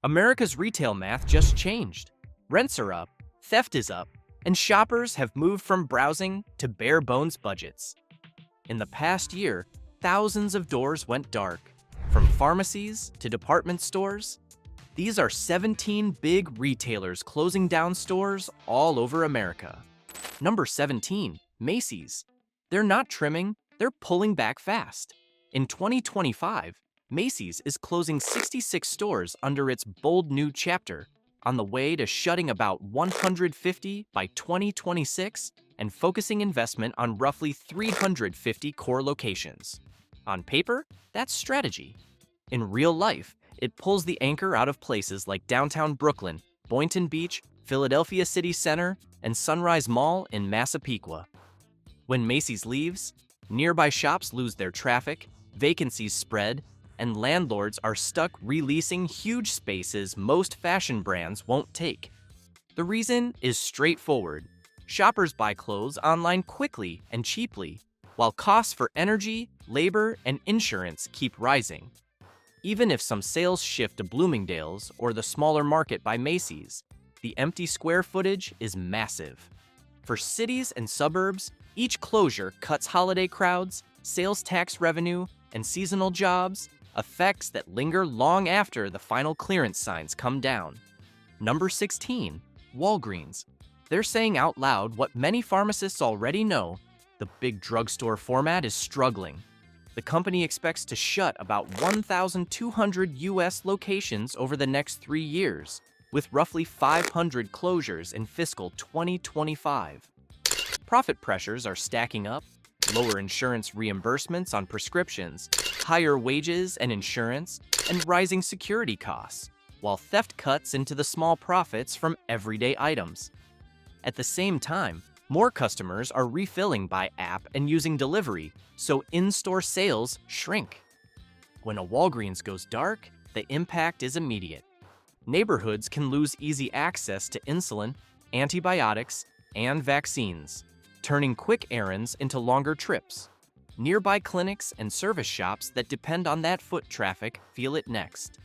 America's retail math just changed. Rents are up, theft is up, and shoppers have moved from browsing to bare bones budgets. In the past year, thousands of doors went dark, from pharmacies to department stores. These are 17 big retailers closing down stores all over America. Number 17, Macy's. They're not trimming, they're pulling back fast. In 2025, Macy's is closing 66 stores under its bold new chapter, on the way to shutting about 150 by 2026 and focusing investment on roughly 350 core locations. On paper, that's strategy. In real life, it pulls the anchor out of places like downtown Brooklyn, Boynton Beach, Philadelphia City Center, and Sunrise Mall in Massapequa. When Macy's leaves, nearby shops lose their traffic, vacancies spread, and landlords are stuck releasing huge spaces most fashion brands won't take. The reason is straightforward. Shoppers buy clothes online quickly and cheaply, while costs for energy, labor, and insurance keep rising. Even if some sales shift to Bloomingdale's or the smaller market by Macy's, the empty square footage is massive. For cities and suburbs, each closure cuts holiday crowds, sales tax revenue, and seasonal jobs, effects that linger long after the final clearance signs come down. Number 16, Walgreens. They're saying out loud what many pharmacists already know: the big drugstore format is struggling. The company expects to shut about 1,200 U.S. locations over the next 3 years, with roughly 500 closures in fiscal 2025. Profit pressures are stacking up: lower insurance reimbursements on prescriptions, higher wages and insurance, and rising security costs, while theft cuts into the small profits from everyday items. At the same time, more customers are refilling by app and using delivery, so in-store sales shrink. When a Walgreens goes dark, the impact is immediate. Neighborhoods can lose easy access to insulin, antibiotics, and vaccines, turning quick errands into longer trips. Nearby clinics and service shops that depend on that foot traffic feel it next.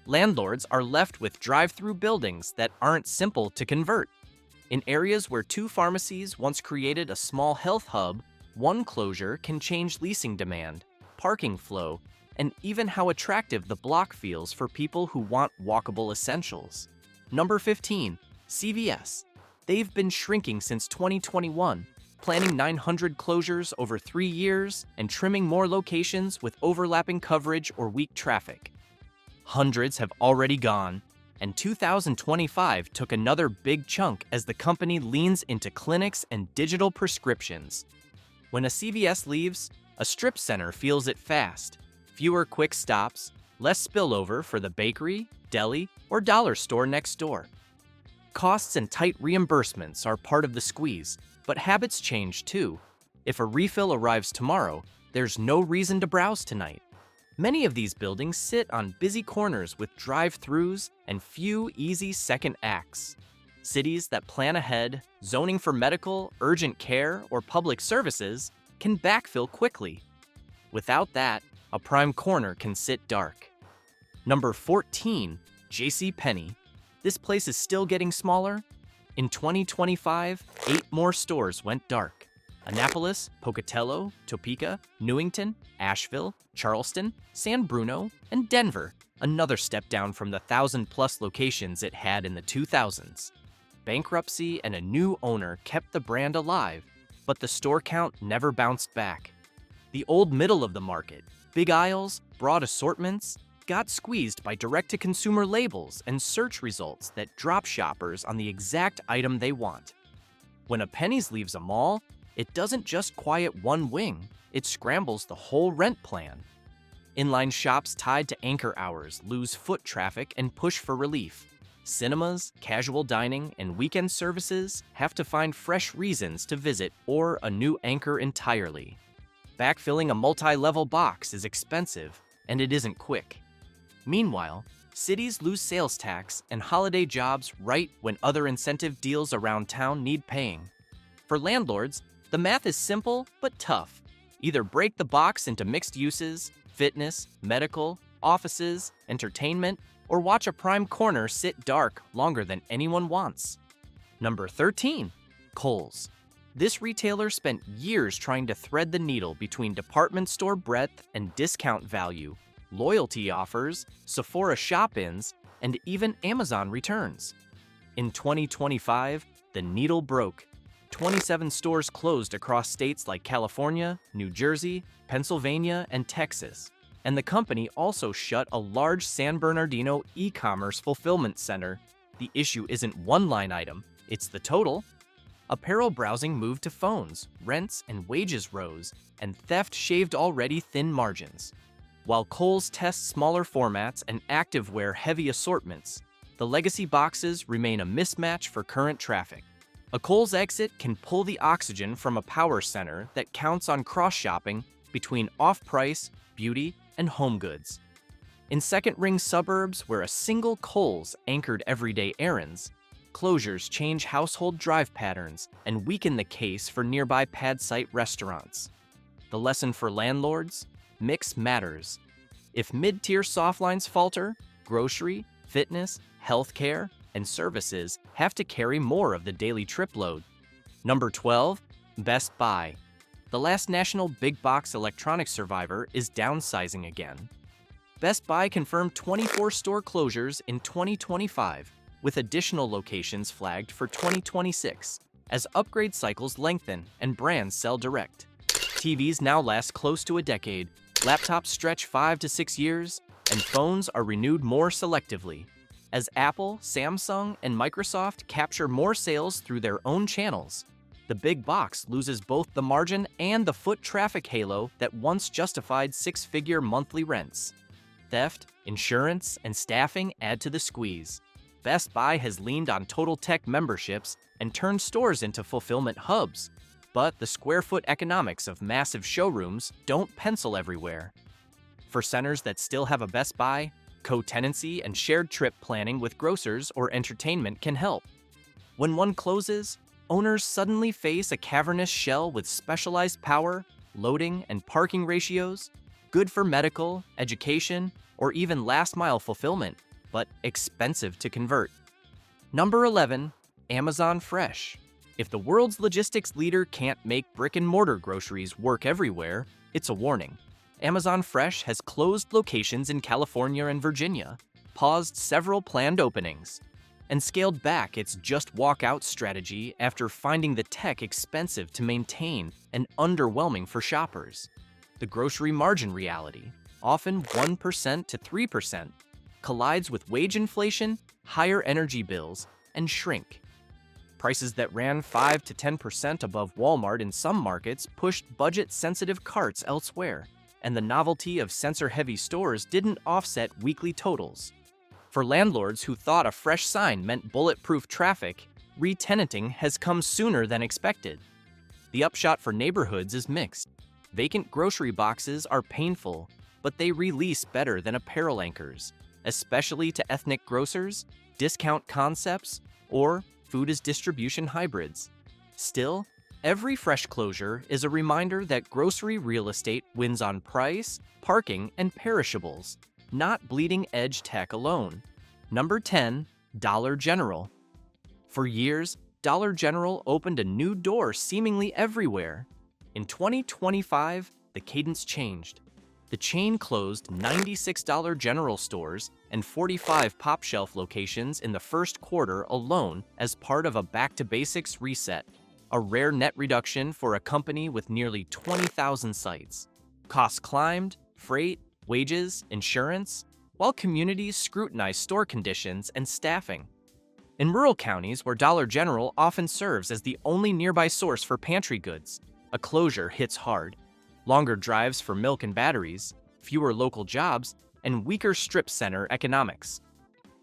Landlords are left with drive-through buildings that aren't simple to convert. In areas where 2 pharmacies once created a small health hub, one closure can change leasing demand, parking flow, and even how attractive the block feels for people who want walkable essentials. Number 15, CVS. They've been shrinking since 2021, planning 900 closures over 3 years and trimming more locations with overlapping coverage or weak traffic. Hundreds have already gone, and 2025 took another big chunk as the company leans into clinics and digital prescriptions. When a CVS leaves, a strip center feels it fast: fewer quick stops, less spillover for the bakery, deli, or dollar store next door. Costs and tight reimbursements are part of the squeeze, but habits change too. If a refill arrives tomorrow, there's no reason to browse tonight. Many of these buildings sit on busy corners with drive-thrus and few easy second acts. Cities that plan ahead, zoning for medical, urgent care, or public services, can backfill quickly. Without that, a prime corner can sit dark. Number 14, JCPenney. This place is still getting smaller. In 2025, 8 more stores went dark. Annapolis, Pocatello, Topeka, Newington, Asheville, Charleston, San Bruno, and Denver, another step down from the 1,000-plus locations it had in the 2000s. Bankruptcy and a new owner kept the brand alive, but the store count never bounced back. The old middle of the market, big aisles, broad assortments, got squeezed by direct-to-consumer labels and search results that drop shoppers on the exact item they want. When a Penney's leaves a mall, it doesn't just quiet one wing, it scrambles the whole rent plan. Inline shops tied to anchor hours lose foot traffic and push for relief. Cinemas, casual dining, and weekend services have to find fresh reasons to visit or a new anchor entirely. Backfilling a multi-level box is expensive, and it isn't quick. Meanwhile, cities lose sales tax and holiday jobs right when other incentive deals around town need paying. For landlords, the math is simple but tough. Either break the box into mixed uses, fitness, medical, offices, entertainment, or watch a prime corner sit dark longer than anyone wants. Number 13. Kohl's. This retailer spent years trying to thread the needle between department store breadth and discount value, loyalty offers, Sephora shop-ins, and even Amazon returns. In 2025, the needle broke. 27 stores closed across states like California, New Jersey, Pennsylvania, and Texas. And the company also shut a large San Bernardino e-commerce fulfillment center. The issue isn't one line item, it's the total. Apparel browsing moved to phones, rents and wages rose, and theft shaved already thin margins. While Kohl's tests smaller formats and activewear heavy assortments, the legacy boxes remain a mismatch for current traffic. A Kohl's exit can pull the oxygen from a power center that counts on cross-shopping between off-price, beauty, and home goods. In second-ring suburbs where a single Kohl's anchored everyday errands, closures change household drive patterns and weaken the case for nearby pad site restaurants. The lesson for landlords? Mix matters. If mid-tier softlines falter, grocery, fitness, healthcare, and services have to carry more of the daily trip load. Number 12. Best Buy. The last national big box electronics survivor is downsizing again. Best Buy confirmed 24 store closures in 2025, with additional locations flagged for 2026, as upgrade cycles lengthen and brands sell direct. TVs now last close to a decade, laptops stretch 5 to 6 years, and phones are renewed more selectively. As Apple, Samsung, and Microsoft capture more sales through their own channels, the big box loses both the margin and the foot traffic halo that once justified six-figure monthly rents. Theft, insurance, and staffing add to the squeeze. Best Buy has leaned on Total Tech memberships and turned stores into fulfillment hubs. But the square foot economics of massive showrooms don't pencil everywhere. For centers that still have a Best Buy, co-tenancy and shared trip planning with grocers or entertainment can help. When one closes, owners suddenly face a cavernous shell with specialized power, loading, and parking ratios, good for medical, education, or even last-mile fulfillment, but expensive to convert. Number 11. Amazon Fresh. If the world's logistics leader can't make brick-and-mortar groceries work everywhere, it's a warning. Amazon Fresh has closed locations in California and Virginia, paused several planned openings, and scaled back its just walk out strategy after finding the tech expensive to maintain and underwhelming for shoppers. The grocery margin reality, often 1% to 3%, collides with wage inflation, higher energy bills, and shrink. Prices that ran 5 to 10% above Walmart in some markets pushed budget-sensitive carts elsewhere, and the novelty of sensor-heavy stores didn't offset weekly totals. For landlords who thought a fresh sign meant bulletproof traffic, re-tenanting has come sooner than expected. The upshot for neighborhoods is mixed. Vacant grocery boxes are painful, but they release better than apparel anchors, especially to ethnic grocers, discount concepts, or food as distribution hybrids. Still, every fresh closure is a reminder that grocery real estate wins on price, parking, and perishables, not bleeding-edge tech alone. Number 10. Dollar General. For years, Dollar General opened a new door seemingly everywhere. In 2025, the cadence changed. The chain closed 96 Dollar General stores and 45 pop-shelf locations in the first quarter alone as part of a back-to-basics reset, a rare net reduction for a company with nearly 20,000 sites. Costs climbed, freight, wages, insurance, while communities scrutinize store conditions and staffing. In rural counties where Dollar General often serves as the only nearby source for pantry goods, a closure hits hard. Longer drives for milk and batteries, fewer local jobs, and weaker strip center economics.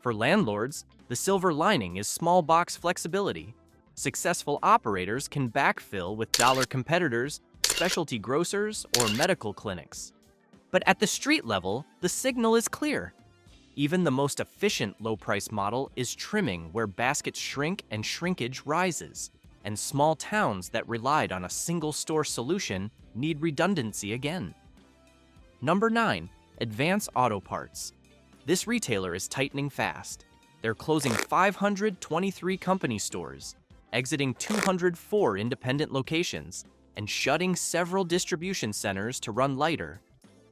For landlords, the silver lining is small box flexibility. Successful operators can backfill with dollar competitors, specialty grocers, or medical clinics. But at the street level, the signal is clear. Even the most efficient low-price model is trimming where baskets shrink and shrinkage rises, and small towns that relied on a single-store solution need redundancy again. Number 9. Advance Auto Parts. This retailer is tightening fast. They're closing 523 company stores, exiting 204 independent locations, and shutting several distribution centers to run lighter.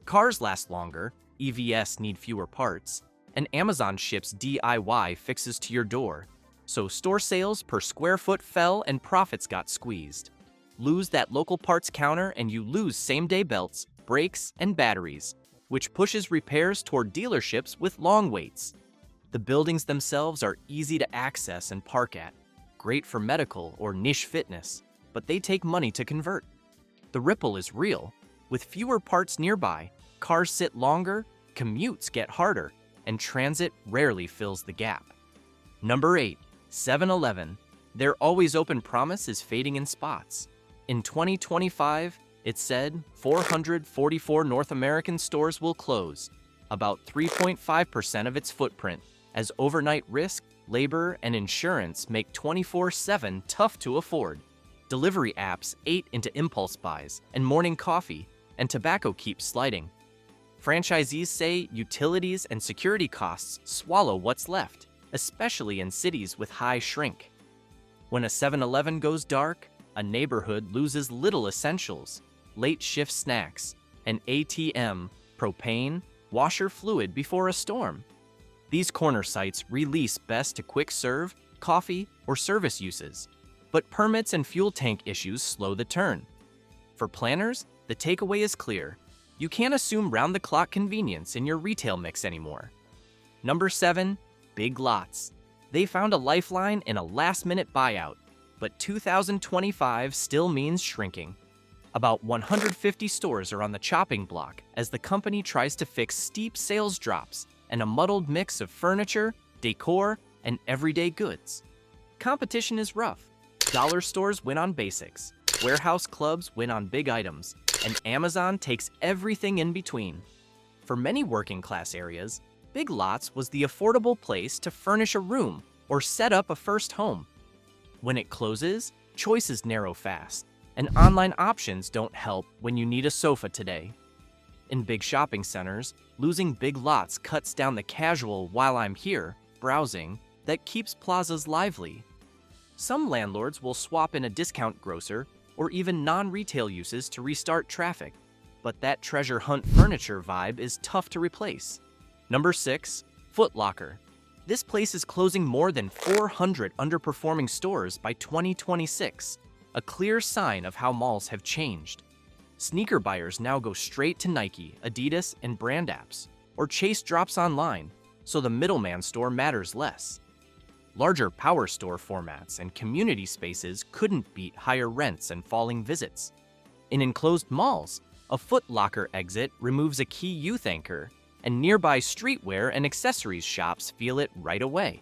Cars last longer, EVs need fewer parts, and Amazon ships DIY fixes to your door. So store sales per square foot fell and profits got squeezed. Lose that local parts counter and you lose same-day belts, brakes, and batteries, which pushes repairs toward dealerships with long waits. The buildings themselves are easy to access and park at, great for medical or niche fitness, but they take money to convert. The ripple is real. With fewer parts nearby, cars sit longer, commutes get harder, and transit rarely fills the gap. Number 8. 7-Eleven. Their always open promise is fading in spots. In 2025, it said 444 North American stores will close, about 3.5% of its footprint, as overnight risk, labor, and insurance make 24/7 tough to afford. Delivery apps ate into impulse buys and morning coffee, and tobacco keeps sliding. Franchisees say utilities and security costs swallow what's left, especially in cities with high shrink. When a 7-Eleven goes dark, a neighborhood loses little essentials, late shift snacks, an ATM, propane, washer fluid before a storm. These corner sites release best to quick serve, coffee, or service uses, but permits and fuel tank issues slow the turn. For planners, the takeaway is clear. You can't assume round-the-clock convenience in your retail mix anymore. Number 7. Big Lots. They found a lifeline in a last-minute buyout, but 2025 still means shrinking. About 150 stores are on the chopping block as the company tries to fix steep sales drops and a muddled mix of furniture, decor, and everyday goods. Competition is rough. Dollar stores win on basics, warehouse clubs win on big items, and Amazon takes everything in between. For many working-class areas, Big Lots was the affordable place to furnish a room or set up a first home. When it closes, choices narrow fast, and online options don't help when you need a sofa today. In big shopping centers, losing Big Lots cuts down the casual while I'm here, browsing, that keeps plazas lively. Some landlords will swap in a discount grocer or even non-retail uses to restart traffic, but that treasure hunt furniture vibe is tough to replace. Number 6. Foot Locker. This place is closing more than 400 underperforming stores by 2026, a clear sign of how malls have changed. Sneaker buyers now go straight to Nike, Adidas, and brand apps, or chase drops online, so the middleman store matters less. Larger power store formats and community spaces couldn't beat higher rents and falling visits. In enclosed malls, a Foot Locker exit removes a key youth anchor, and nearby streetwear and accessories shops feel it right away.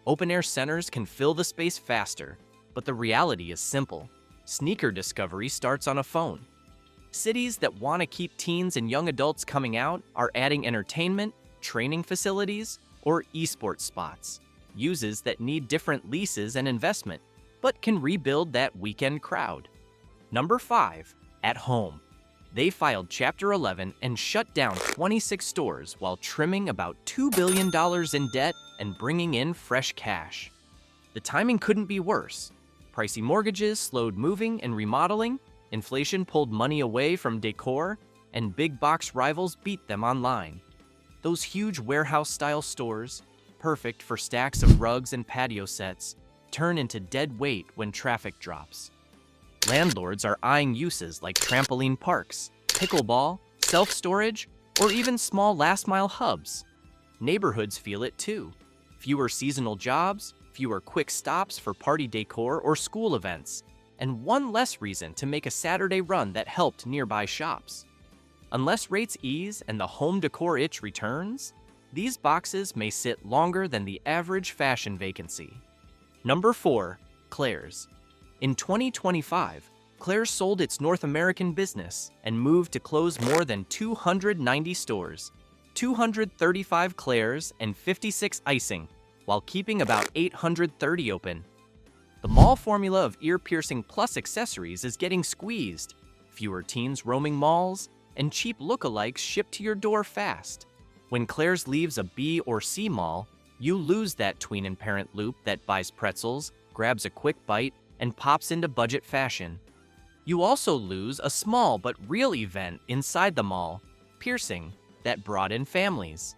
Open-air centers can fill the space faster, but the reality is simple. Sneaker discovery starts on a phone. Cities that want to keep teens and young adults coming out are adding entertainment, training facilities, or esports spots, uses that need different leases and investment, but can rebuild that weekend crowd. Number 5. At Home. They filed Chapter 11 and shut down 26 stores while trimming about $2 billion in debt and bringing in fresh cash. The timing couldn't be worse. Pricey mortgages slowed moving and remodeling, inflation pulled money away from decor, and big box rivals beat them online. Those huge warehouse-style stores, perfect for stacks of rugs and patio sets, turn into dead weight when traffic drops. Landlords are eyeing uses like trampoline parks, pickleball, self-storage, or even small last-mile hubs. Neighborhoods feel it too. Fewer seasonal jobs, fewer quick stops for party decor or school events, and one less reason to make a Saturday run that helped nearby shops. Unless rates ease and the home decor itch returns, these boxes may sit longer than the average fashion vacancy. Number 4. Claire's. In 2025, Claire's sold its North American business and moved to close more than 290 stores, 235 Claire's and 56 icing, while keeping about 830 open. The mall formula of ear-piercing plus accessories is getting squeezed. Fewer teens roaming malls, and cheap lookalikes shipped to your door fast. When Claire's leaves a B or C mall, you lose that tween and parent loop that buys pretzels, grabs a quick bite, and pops into budget fashion. You also lose a small but real event inside the mall, piercing, that brought in families.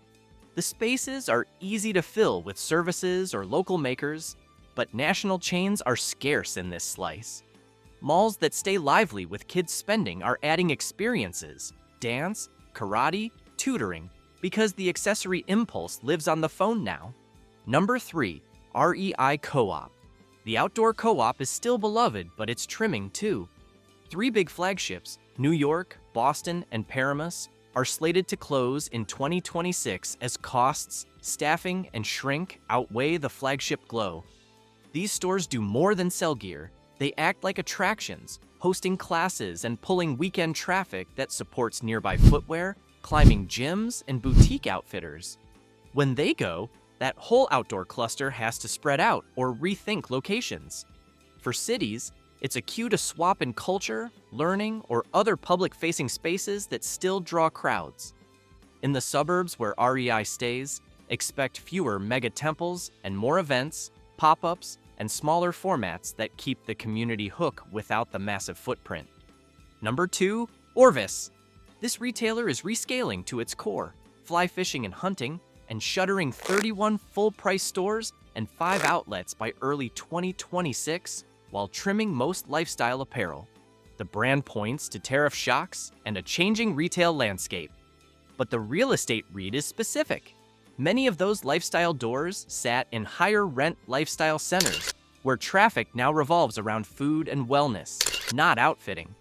The spaces are easy to fill with services or local makers, but national chains are scarce in this slice. Malls that stay lively with kids spending are adding experiences, dance, karate, tutoring, because the accessory impulse lives on the phone now. Number 3, REI Co-op. The outdoor co-op is still beloved, but it's trimming too. 3 big flagships, New York, Boston, and Paramus, are slated to close in 2026 as costs, staffing, and shrink outweigh the flagship glow. These stores do more than sell gear. They act like attractions, hosting classes and pulling weekend traffic that supports nearby footwear, climbing gyms, and boutique outfitters. When they go, that whole outdoor cluster has to spread out or rethink locations. For cities, it's a cue to swap in culture, learning, or other public-facing spaces that still draw crowds. In the suburbs where REI stays, expect fewer mega temples and more events, pop-ups, and smaller formats that keep the community hook without the massive footprint. Number 2, Orvis. This retailer is rescaling to its core, fly fishing and hunting, and shuttering 31 full-price stores and 5 outlets by early 2026 while trimming most lifestyle apparel. The brand points to tariff shocks and a changing retail landscape. But the real estate read is specific. Many of those lifestyle doors sat in higher rent lifestyle centers, where traffic now revolves around food and wellness, not outfitting.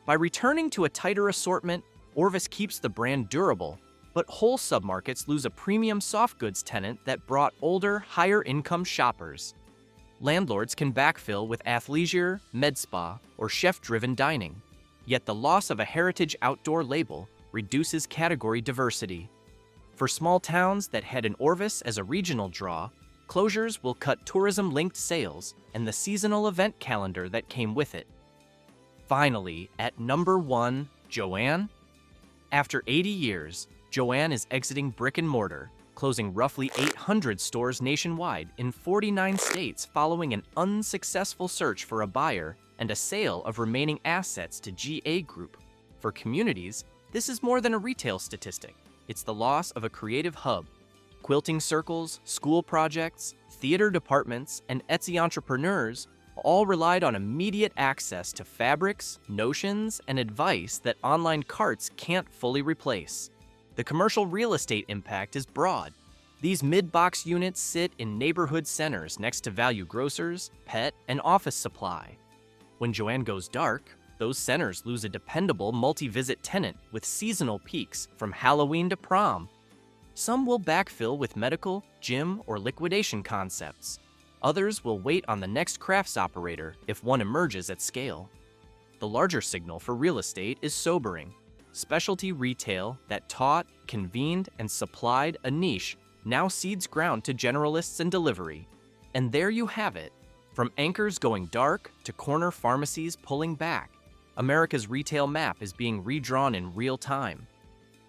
By returning to a tighter assortment, Orvis keeps the brand durable, but whole submarkets lose a premium soft goods tenant that brought older, higher-income shoppers. Landlords can backfill with athleisure, med spa, or chef-driven dining, yet the loss of a heritage outdoor label reduces category diversity. For small towns that had an Orvis as a regional draw, closures will cut tourism-linked sales and the seasonal event calendar that came with it. Finally, at number 1, Joann. After 80 years, Joann is exiting brick and mortar, closing roughly 800 stores nationwide in 49 states following an unsuccessful search for a buyer and a sale of remaining assets to GA Group. For communities, this is more than a retail statistic. It's the loss of a creative hub. Quilting circles, school projects, theater departments, and Etsy entrepreneurs all relied on immediate access to fabrics, notions, and advice that online carts can't fully replace. The commercial real estate impact is broad. These mid-box units sit in neighborhood centers next to value grocers, pet, and office supply. When Joann goes dark, those centers lose a dependable multi-visit tenant with seasonal peaks from Halloween to prom. Some will backfill with medical, gym, or liquidation concepts. Others will wait on the next crafts operator if one emerges at scale. The larger signal for real estate is sobering. Specialty retail that taught, convened, and supplied a niche now cedes ground to generalists and delivery. And there you have it. From anchors going dark to corner pharmacies pulling back, America's retail map is being redrawn in real time.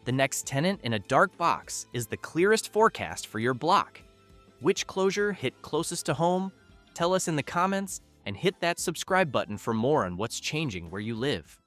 The next tenant in a dark box is the clearest forecast for your block. Which closure hit closest to home? Tell us in the comments and hit that subscribe button for more on what's changing where you live.